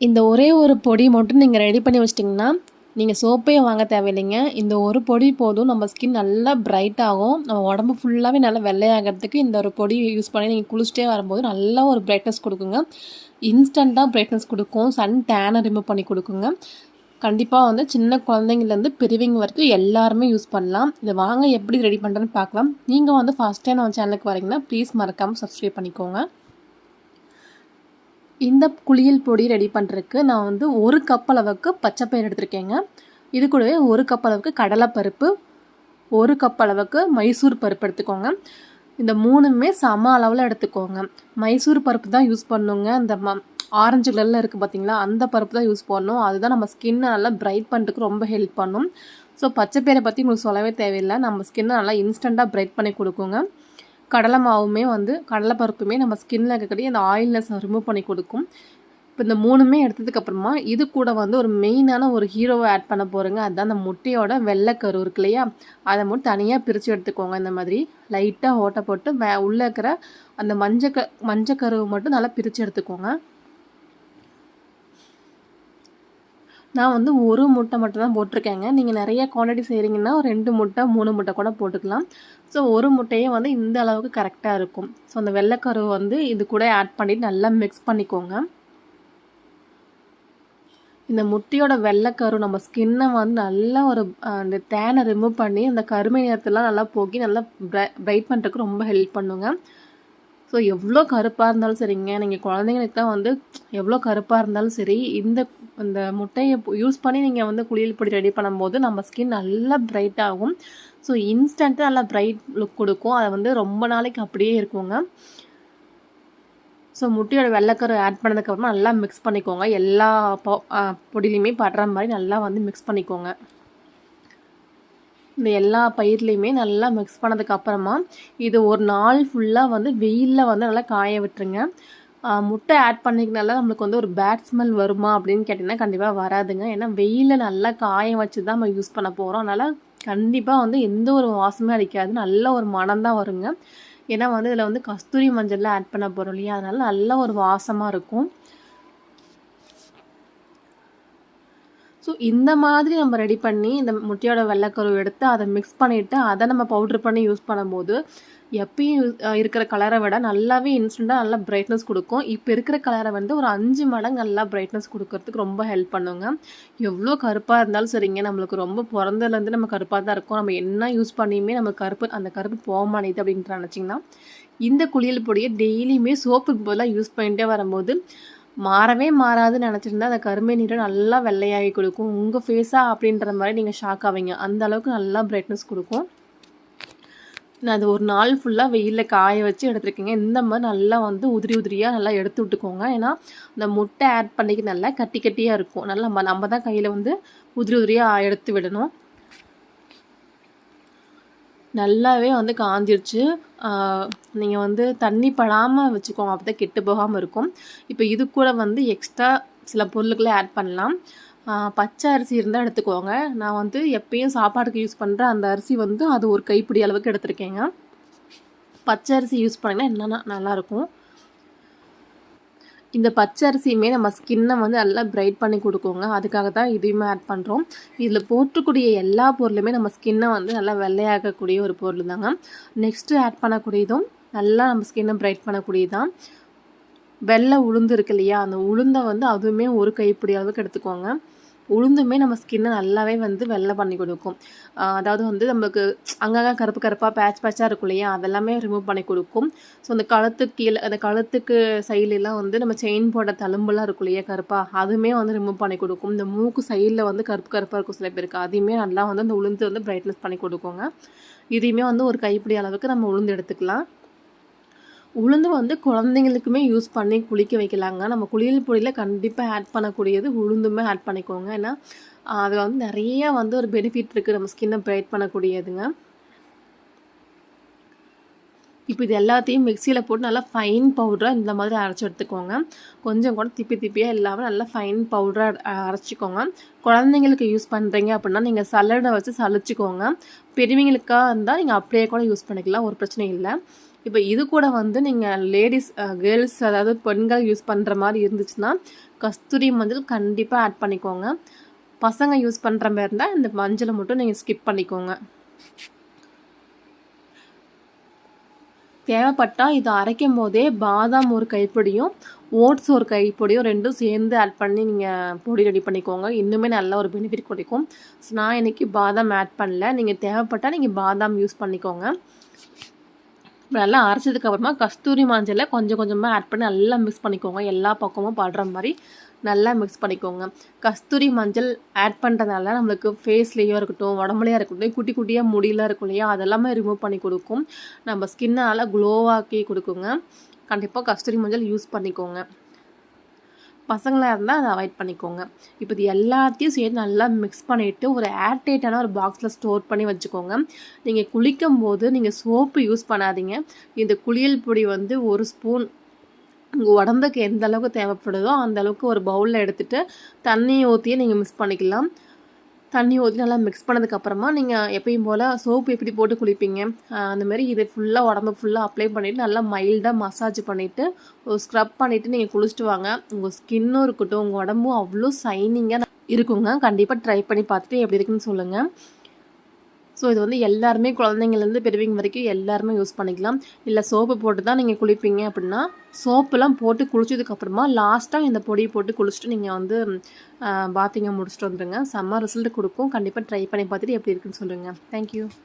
இந்த ஒரே ஒரு பொடி மட்டும் நீங்கள் ரெடி பண்ணி வச்சிட்டிங்கன்னா நீங்கள் சோப்பே வாங்க தேவையில்லைங்க. இந்த ஒரு பொடி போதும், நம்ம ஸ்கின் நல்லா பிரைட் ஆகும். நம்ம உடம்பு ஃபுல்லாகவே நல்லா வெள்ளையாகிறதுக்கு இந்த ஒரு பொடி யூஸ் பண்ணி நீங்கள் குளிச்சுட்டே வரும்போது நல்லா ஒரு பிரைட்னஸ் கொடுக்குங்க. இன்ஸ்டண்ட்டாக பிரைட்னஸ் கொடுக்கும். சன் டேனை ரிமூவ் பண்ணி கொடுக்குங்க. கண்டிப்பாக வந்து சின்ன குழந்தைங்கலேருந்து பெரியவங்க வரைக்கும் எல்லாருமே யூஸ் பண்ணலாம். இதை வாங்க எப்படி ரெடி பண்ணுறேன்னு பார்க்கலாம். நீங்கள் வந்து ஃபஸ்ட் டைம் நம்ம சேனலுக்கு வரீங்கன்னா ப்ளீஸ் மறக்காமல் சப்ஸ்கிரைப் பண்ணிக்கோங்க. இந்த குளியல் பொடி ரெடி பண்ணுறதுக்கு நான் வந்து 1 கப் அளவுக்கு பச்சைப்பயிறு எடுத்திருக்கேங்க. இது கூடவே 1 கப் அளவுக்கு கடலைப்பருப்பு, 1 கப் அளவுக்கு மைசூர் பருப்பு எடுத்துக்கோங்க. இந்த 3மே சம அளவில் எடுத்துக்கோங்க. மைசூர் பருப்பு தான் யூஸ் பண்ணுங்க. இந்த ஆரஞ்சு கலரில் இருக்குது பார்த்தீங்களா, அந்த பருப்பு தான் யூஸ் பண்ணணும். அதுதான் நம்ம ஸ்கின்னை நல்லா பிரைட் பண்ணுறதுக்கு ரொம்ப ஹெல்ப் பண்ணும். ஸோ பச்சைப்பயிரை பற்றி உங்களுக்கு சொல்லவே தேவையில்லை. நம்ம ஸ்கின்னை நல்லா இன்ஸ்டண்ட்டாக பிரைட் பண்ணி கொடுக்குங்க. கடலை மாவுமே வந்து கடலைப்பருப்புமே நம்ம ஸ்கின்னில் இருக்கக்கூடிய அந்த ஆயில்னஸ் ரிமூவ் பண்ணி கொடுக்கும். இப்போ இந்த 3மே எடுத்ததுக்கப்புறமா இது கூட வந்து ஒரு மெயினான ஒரு ஹீரோவை ஆட் பண்ண போகிறேங்க. அதுதான் அந்த முட்டையோட வெள்ளைக்கரு இருக்கு இல்லையா, அதை மட்டும் தனியாக பிரித்து எடுத்துக்கோங்க. இந்த மாதிரி லைட்டாக ஓட்டை போட்டு உள்ளே இருக்கிற அந்த மஞ்சக்கருவை மட்டும் நல்லா பிரித்து எடுத்துக்கோங்க. நான் வந்து 1 முட்டை மட்டும் தான் போட்டிருக்கேங்க. நீங்கள் நிறைய குவான்டிட்டி செய்கிறீங்கன்னா 2 முட்டை 3 முட்டை கூட போட்டுக்கலாம். ஸோ 1 முட்டையே வந்து இந்த அளவுக்கு கரெக்டாக இருக்கும். ஸோ அந்த வெள்ளைக்கரு வந்து இது கூட ஆட் பண்ணிவிட்டு நல்லா மிக்ஸ் பண்ணிக்கோங்க. இந்த முட்டையோட வெள்ளைக்கரு நம்ம ஸ்கின்னை வந்து நல்லா ஒரு அந்த டேனை ரிமூவ் பண்ணி அந்த கருமை நிறத்தெல்லாம் நல்லா போக்கி நல்லா பிரைட் பண்ணுறதுக்கு ரொம்ப ஹெல்ப் பண்ணுங்க. ஸோ எவ்வளோ கருப்பாக இருந்தாலும் சரிங்க, நீங்கள் குழந்தைங்களுக்கு தான் வந்து எவ்வளோ கருப்பாக இருந்தாலும் சரி, இந்த முட்டையை யூஸ் பண்ணி நீங்கள் வந்து குளியல் பொடி ரெடி பண்ணும்போது நம்ம ஸ்கின் நல்லா பிரைட் ஆகும். ஸோ இன்ஸ்டண்ட்டாக நல்லா பிரைட் லுக் கொடுக்கும். அதை வந்து ரொம்ப நாளைக்கு அப்படியே இருக்குங்க. ஸோ முட்டையோட வெள்ளைக்கரு ஆட் பண்ணதுக்கப்புறமா நல்லா மிக்ஸ் பண்ணிக்கோங்க. எல்லா பொடியிலையுமே படுற மாதிரி நல்லா வந்து மிக்ஸ் பண்ணிக்கோங்க. இந்த எல்லா பயிர்லேயுமே நல்லா மிக்ஸ் பண்ணதுக்கப்புறமா இது ஒரு நாள் ஃபுல்லாக வந்து வெயிலில் வந்து நல்லா காய விட்டுருங்க. முட்டை ஆட் பண்ணிக்கனால நம்மளுக்கு வந்து ஒரு பேட் ஸ்மெல் வருமா அப்படின்னு கேட்டிங்கன்னா கண்டிப்பாக வராதுங்க. ஏன்னா வெயிலில் நல்லா காய வச்சு தான் நம்ம யூஸ் பண்ண போகிறோம். அதனால் கண்டிப்பாக வந்து எந்த ஒரு வாசமே அடிக்காது, நல்ல ஒரு மனம் தான் வருங்க. ஏன்னா வந்து இதில் வந்து கஸ்தூரி மஞ்சள்லாம் ஆட் பண்ண போகிறோம் இல்லையா, அதனால நல்ல ஒரு வாசமாக இருக்கும். ஸோ இந்த மாதிரி நம்ம ரெடி பண்ணி இந்த முட்டையோட வெள்ளைக்கரு எடுத்து அதை மிக்ஸ் பண்ணிவிட்டு அதை நம்ம பவுட்ரு பண்ணி யூஸ் பண்ணும்போது எப்பயும் இருக்கிற கலரை விட நல்லாவே இன்ஸ்டண்ட்டாக நல்லா பிரைட்னஸ் கொடுக்கும். இப்போ இருக்கிற கலரை வந்து ஒரு 5 மடங்கு நல்லா பிரைட்னஸ் கொடுக்கறதுக்கு ரொம்ப ஹெல்ப் பண்ணுங்க. எவ்வளோ கருப்பாக இருந்தாலும் சரிங்க, நம்மளுக்கு ரொம்ப பிறந்ததுலேருந்து நம்ம கருப்பாக தான் இருக்கும். நம்ம என்ன யூஸ் பண்ணியுமே நம்ம அந்த கருப்பு போக மாட்டேது அப்படின்ட்டு நினச்சிங்கன்னா இந்த குளியல் பொடியை டெய்லியுமே சோப்புக்கு பதிலாக யூஸ் பண்ணிகிட்டே வரும்போது மாறவே மாறாதுன்னு நினச்சிருந்தா அந்த கருமை நீரை நல்லா வெள்ளையாகி கொடுக்கும். உங்கள் ஃபேஸாக அப்படின்ற மாதிரி நீங்கள் ஷாக் ஆவீங்க. அந்த அளவுக்கு நல்லா பிரைட்னஸ் கொடுக்கும். நான் அது ஒரு நாள் ஃபுல்லாக வெயிலில் காய வச்சு எடுத்துருக்கேங்க. இந்த மாதிரி நல்லா வந்து உதிரியாக நல்லா எடுத்து விட்டுக்கோங்க. ஏன்னா இந்த முட்டை ஆட் பண்ணிக்க நல்லா கட்டி கட்டியாக இருக்கும். நல்லா நம்ம தான் கையில் வந்து உதிரியாக எடுத்து விடணும். நல்லாவே வந்து காஞ்சிருச்சு. நீங்கள் வந்து தண்ணி படாமல் வச்சுக்கோங்க, அப்போ தான் கெட்டு போகாமல் இருக்கும். இப்போ இது கூட வந்து எக்ஸ்ட்ரா சில பொருட்களை ஆட் பண்ணலாம். பச்சை அரிசி இருந்தால் எடுத்துக்கோங்க. நான் வந்து எப்பயும் சாப்பாடுக்கு யூஸ் பண்ணுற அந்த அரிசி வந்து அது ஒரு கைப்பிடி அளவுக்கு எடுத்துருக்கேங்க. பச்சை அரிசி யூஸ் பண்ணிங்கன்னா என்னென்னா நல்லாயிருக்கும். இந்த பச்சை அரிசியுமே நம்ம ஸ்கின்னை வந்து நல்லா பிரைட் பண்ணி கொடுக்குங்க. அதுக்காக தான் இதையுமே ஆட் பண்ணுறோம். இதில் போட்டக்கூடிய எல்லா பொருளுமே நம்ம ஸ்கின்னை வந்து நல்லா வெள்ளையாக்கக்கூடிய ஒரு பொருள் தாங்க. நெக்ஸ்ட்டு ஆட் பண்ணக்கூடியதும் நல்லா நம்ம ஸ்கின்னை பிரைட் பண்ணக்கூடியதான் வெள்ளை உளுந்து இருக்கு இல்லையா, அந்த உளுந்தை வந்து அதுவுமே ஒரு கைப்பிடி அளவுக்கு எடுத்துக்கோங்க. உளுந்துமே நம்ம ஸ்கின்னை நல்லாவே வந்து வெள்ளை பண்ணி கொடுக்கும். அதாவது வந்து நம்மளுக்கு அங்கங்கே கருப்பாக பேட்சாக இருக்கும் இல்லையா, அதெல்லாமே ரிமூவ் பண்ணி கொடுக்கும். ஸோ அந்த கழுத்துக்கு கீழே அந்த கழுத்துக்கு சைட்லலாம் வந்து நம்ம செயின் போட தழும்புலாம் இருக்கும் இல்லையா கருப்பாக, அதுவுமே வந்து ரிமூவ் பண்ணி கொடுக்கும். இந்த மூக்கு சைடில் வந்து கருப்பாக இருக்கும் சில பேருக்கு, அதையுமே நல்லா வந்து அந்த உளுந்து வந்து பிரைட்னஸ் பண்ணி கொடுக்குங்க. இதையுமே வந்து ஒரு கைப்பிடி அளவுக்கு நம்ம உளுந்து எடுத்துக்கலாம். உளுந்து வந்து குழந்தைங்களுக்குமே யூஸ் பண்ணி குளிக்க வைக்கலாங்க. நம்ம குளியல் பொடியில் கண்டிப்பாக ஆட் பண்ணக்கூடியது உளுந்துமே ஆட் பண்ணிக்கோங்க. ஏன்னா அதில் வந்து நிறைய வந்து ஒரு பெனிஃபிட் இருக்குது நம்ம ஸ்கின்னை பிரைட் பண்ணக்கூடியதுங்க. இப்போ இது எல்லாத்தையும் மிக்சியில் போட்டு நல்லா ஃபைன் பவுடராக இந்த மாதிரி அரைச்சி எடுத்துக்கோங்க. கொஞ்சம் கூட திப்பியாக இல்லாமல் நல்லா ஃபைன் பவுடராக அரைச்சிக்கோங்க. குழந்தைங்களுக்கு யூஸ் பண்ணுறீங்க அப்படின்னா நீங்கள் சல்லடை வச்சு சலிச்சிக்கோங்க. பெரியவங்களுக்காக இருந்தால் நீங்கள் அப்படியே கூட யூஸ் பண்ணிக்கலாம், ஒரு பிரச்சனை இல்லை. இப்போ இது கூட வந்து நீங்கள் கேர்ள்ஸ் அதாவது பெண்கள் யூஸ் பண்ணுற மாதிரி இருந்துச்சுன்னா கஸ்தூரி மஞ்சள் கண்டிப்பாக ஆட் பண்ணிக்கோங்க. பசங்க யூஸ் பண்ணுற மாதிரி இருந்தால் இந்த மஞ்சளை மட்டும் நீங்கள் ஸ்கிப் பண்ணிக்கோங்க. தேவைப்பட்டால் இது அரைக்கும் போதே பாதாம் ஒரு கைப்பிடியும் ஓட்ஸ் ஒரு கைப்பிடியும் ரெண்டும் சேர்ந்து ஆட் பண்ணி நீங்கள் பொடி ரெடி பண்ணிக்கோங்க. இன்னுமே நல்ல ஒரு பெனிஃபிட் கிடைக்கும். ஸோ நான் இன்றைக்கி பாதாம் ஆட் பண்ணல. நீங்கள் தேவைப்பட்டால் நீங்கள் பாதாம் யூஸ் பண்ணிக்கோங்க. நல்லா அரைச்சதுக்கப்புறமா கஸ்தூரி மஞ்சளை கொஞ்சம் கொஞ்சமாக ஆட் பண்ணி நல்லா மிக்ஸ் பண்ணிக்கோங்க. எல்லா பக்கமும் படுற மாதிரி நல்லா மிக்ஸ் பண்ணிக்கோங்க. கஸ்தூரி மஞ்சள் ஆட் பண்ணுறதுனால நம்மளுக்கு ஃபேஸ்லேயோ இருக்கட்டும், உடம்புலையாக இருக்கட்டும், குட்டி குட்டியாக முடியெலாம் இருக்கும் இல்லையா, அதெல்லாமே ரிமூவ் பண்ணி கொடுக்கும். நம்ம ஸ்கின்னை நல்லா க்ளோவாக்கி கொடுக்குங்க. கண்டிப்பாக கஸ்தூரி மஞ்சள் யூஸ் பண்ணிக்கோங்க. பசங்களாக இருந்தால் அதை அவாய்ட் பண்ணிக்கோங்க. இப்போ இது எல்லாத்தையும் சேர்த்து நல்லா மிக்ஸ் பண்ணிவிட்டு ஒரு ஏர்டைட்டான ஒரு பாக்ஸில் ஸ்டோர் பண்ணி வச்சுக்கோங்க. நீங்கள் குளிக்கும் போது நீங்கள் சோப்பு யூஸ் பண்ணாதீங்க. இந்த குளியல் பொடி வந்து 1 ஸ்பூன் உங்கள் உடம்புக்கு எந்த அளவுக்கு தேவைப்படுதோ அந்த அளவுக்கு ஒரு பவுலில் எடுத்துகிட்டு தண்ணி ஊற்றியே நீங்கள் மிக்ஸ் பண்ணிக்கலாம். தண்ணி ஊற்றி நல்லா மிக்ஸ் பண்ணதுக்கப்புறமா நீங்கள் எப்பயும் போல் சோப்பு எப்படி போட்டு குளிப்பீங்க அந்தமாரி இதை ஃபுல்லாக உடம்பு ஃபுல்லாக அப்ளை பண்ணிவிட்டு நல்லா மைல்டாக மசாஜ் பண்ணிவிட்டு ஒரு ஸ்க்ரப் பண்ணிவிட்டு நீங்கள் குளிச்சுட்டு வாங்க. உங்கள் ஸ்கின்னும் இருக்கட்டும், உங்கள் உடம்பும் அவ்வளோ ஷைனிங்காக இருக்குங்க. கண்டிப்பாக ட்ரை பண்ணி பார்த்துட்டு எப்படி இருக்குன்னு சொல்லுங்கள். ஸோ இது வந்து எல்லாருமே குழந்தைங்கள்லேருந்து பெரியவங்க வரைக்கும் எல்லாருமே யூஸ் பண்ணிக்கலாம். இல்லை சோப்பு போட்டு தான் நீங்கள் குளிப்பீங்க அப்படின்னா சோப்புலாம் போட்டு குளிச்சதுக்கப்புறமா லாஸ்ட்டாக இந்த பொடியை போட்டு குளிச்சுட்டு நீங்கள் வந்து பாத்திங்க முடிச்சுட்டு வந்துடுங்க. செம்ம ரிசல்ட் கொடுக்கும். கண்டிப்பாக ட்ரை பண்ணி பார்த்துட்டு எப்படி இருக்குன்னு சொல்லுங்கள். தேங்க்யூ.